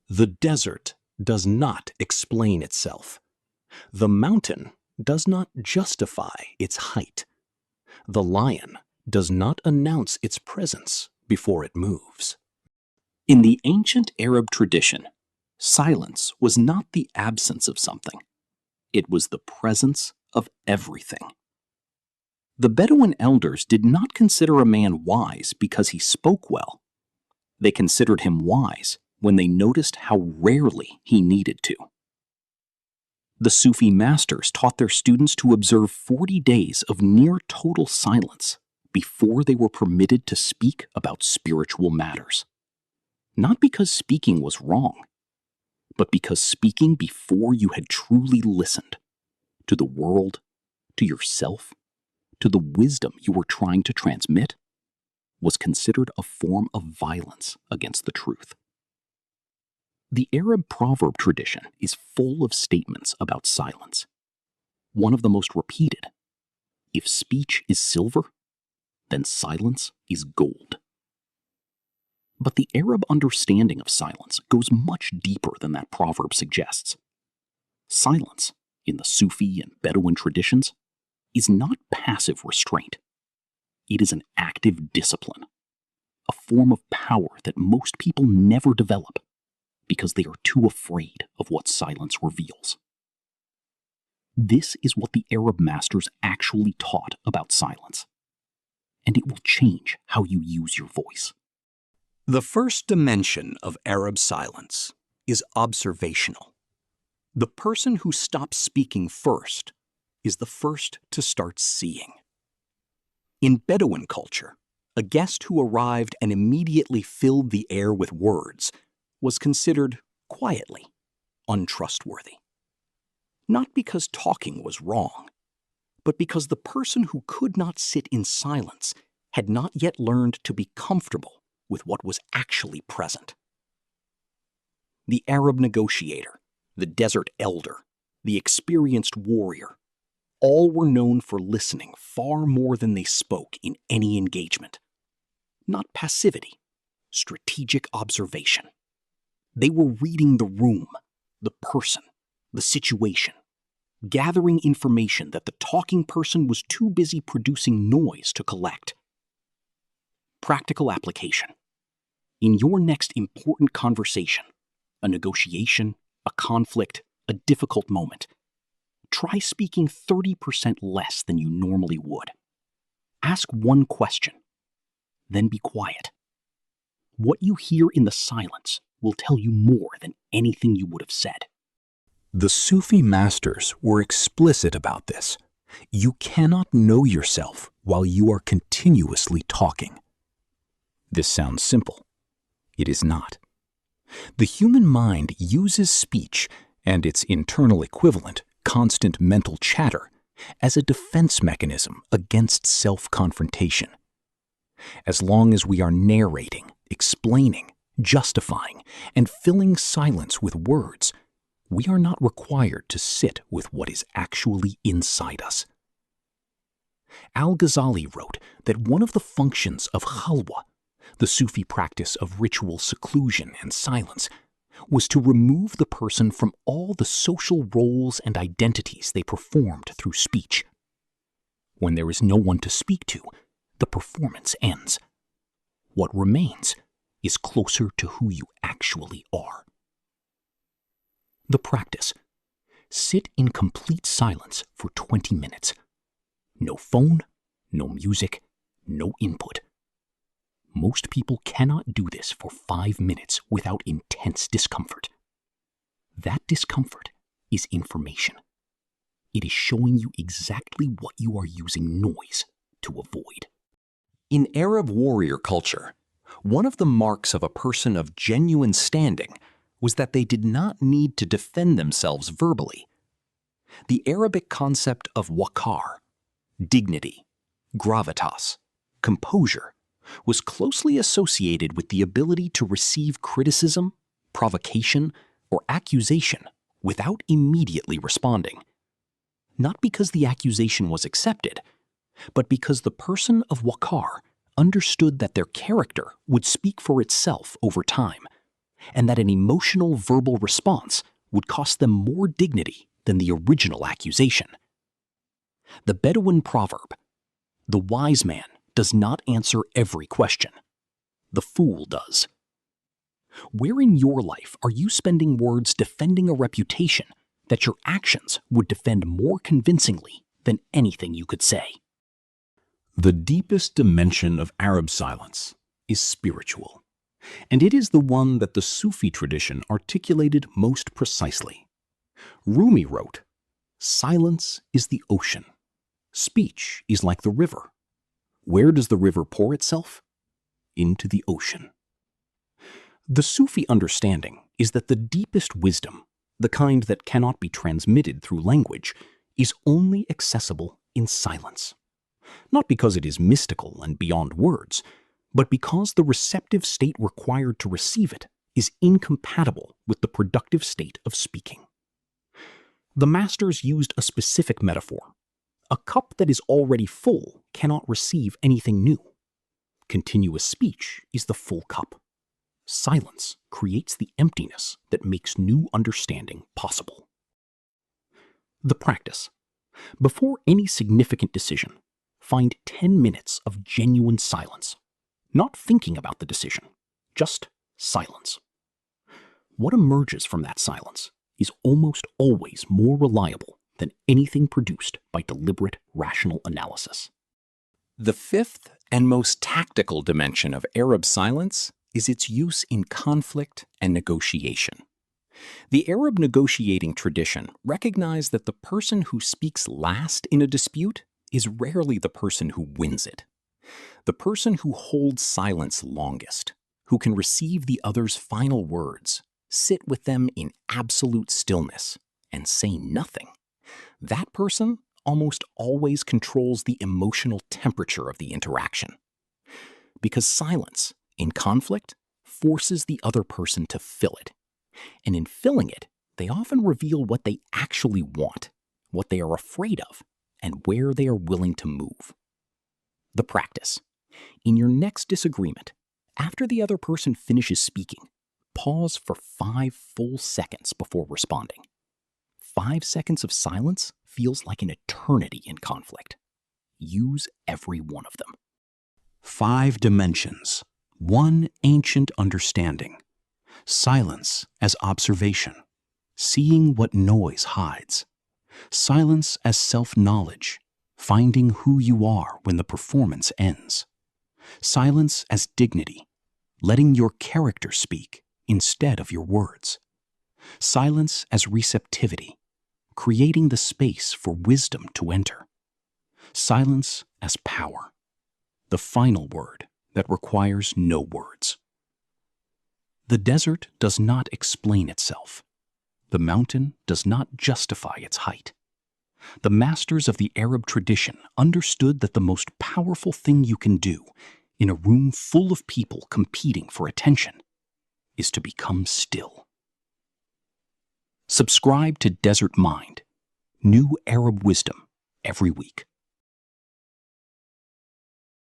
The desert does not explain itself. The mountain does not justify its height. The lion does not announce its presence before it moves. In the ancient Arab tradition, silence was not the absence of something. It was the presence of everything. The Bedouin elders did not consider a man wise because he spoke well. They considered him wise when they noticed how rarely he needed to. The Sufi masters taught their students to observe 40 days of near total silence before they were permitted to speak about spiritual matters. Not because speaking was wrong, but because speaking before you had truly listened to the world, to yourself, to the wisdom you were trying to transmit, was considered a form of violence against the truth. The Arab proverb tradition is full of statements about silence. One of the most repeated: if speech is silver, then silence is gold. But the Arab understanding of silence goes much deeper than that proverb suggests. Silence, in the Sufi and Bedouin traditions, is not passive restraint. It is an active discipline, a form of power that most people never develop because they are too afraid of what silence reveals. This is what the Arab masters actually taught about silence, and it will change how you use your voice. The first dimension of Arab silence is observational. The person who stops speaking first is the first to start seeing. In Bedouin culture, a guest who arrived and immediately filled the air with words was considered, quietly, untrustworthy. Not because talking was wrong, but because the person who could not sit in silence had not yet learned to be comfortable with what was actually present. The Arab negotiator, the desert elder, the experienced warrior, all were known for listening far more than they spoke in any engagement. Not passivity, strategic observation. They were reading the room, the person, the situation, gathering information that the talking person was too busy producing noise to collect. Practical application. In your next important conversation, a negotiation, a conflict, a difficult moment, try speaking 30% less than you normally would. Ask one question, then be quiet. What you hear in the silence will tell you more than anything you would have said. The Sufi masters were explicit about this. You cannot know yourself while you are continuously talking. This sounds simple. It is not. The human mind uses speech and its internal equivalent, constant mental chatter, as a defense mechanism against self-confrontation. As long as we are narrating, explaining, justifying, and filling silence with words, we are not required to sit with what is actually inside us. Al-Ghazali wrote that one of the functions of Khalwa, the Sufi practice of ritual seclusion and silence, was to remove the person from all the social roles and identities they performed through speech. When there is no one to speak to, the performance ends. What remains is closer to who you actually are. The practice. Sit in complete silence for 20 minutes. No phone, no music, no input. Most people cannot do this for 5 minutes without intense discomfort. That discomfort is information. It is showing you exactly what you are using noise to avoid. In Arab warrior culture, one of the marks of a person of genuine standing was that they did not need to defend themselves verbally. The Arabic concept of Waqar, dignity, gravitas, composure, was closely associated with the ability to receive criticism, provocation, or accusation without immediately responding. Not because the accusation was accepted, but because the person of Waqar understood that their character would speak for itself over time, and that an emotional verbal response would cost them more dignity than the original accusation. The Bedouin proverb, "The wise man does not answer every question. The fool does." Where in your life are you spending words defending a reputation that your actions would defend more convincingly than anything you could say? The deepest dimension of Arab silence is spiritual, and it is the one that the Sufi tradition articulated most precisely. Rumi wrote, "Silence is the ocean. Speech is like the river. Where does the river pour itself? Into the ocean." The Sufi understanding is that the deepest wisdom, the kind that cannot be transmitted through language, is only accessible in silence. Not because it is mystical and beyond words, but because the receptive state required to receive it is incompatible with the productive state of speaking. The masters used a specific metaphor. A cup that is already full cannot receive anything new. Continuous speech is the full cup. Silence creates the emptiness that makes new understanding possible. The practice. Before any significant decision, find 10 minutes of genuine silence. Not thinking about the decision, just silence. What emerges from that silence is almost always more reliable than anything produced by deliberate, rational analysis. The fifth and most tactical dimension of Arab silence is its use in conflict and negotiation. The Arab negotiating tradition recognized that the person who speaks last in a dispute is rarely the person who wins it. The person who holds silence longest, who can receive the other's final words, sit with them in absolute stillness, and say nothing, that person almost always controls the emotional temperature of the interaction. Because silence, in conflict, forces the other person to fill it. And in filling it, they often reveal what they actually want, what they are afraid of, and where they are willing to move. The practice. In your next disagreement, after the other person finishes speaking, pause for 5 full seconds before responding. 5 seconds of silence feels like an eternity in conflict. Use every one of them. 5 dimensions. 1 ancient understanding. Silence as observation. Seeing what noise hides. Silence as self-knowledge. Finding who you are when the performance ends. Silence as dignity. Letting your character speak instead of your words. Silence as receptivity. Creating the space for wisdom to enter. Silence as power. The final word that requires no words. The desert does not explain itself. The mountain does not justify its height. The masters of the Arab tradition understood that the most powerful thing you can do in a room full of people competing for attention is to become still. Subscribe to Desert Mind, new Arab wisdom every week.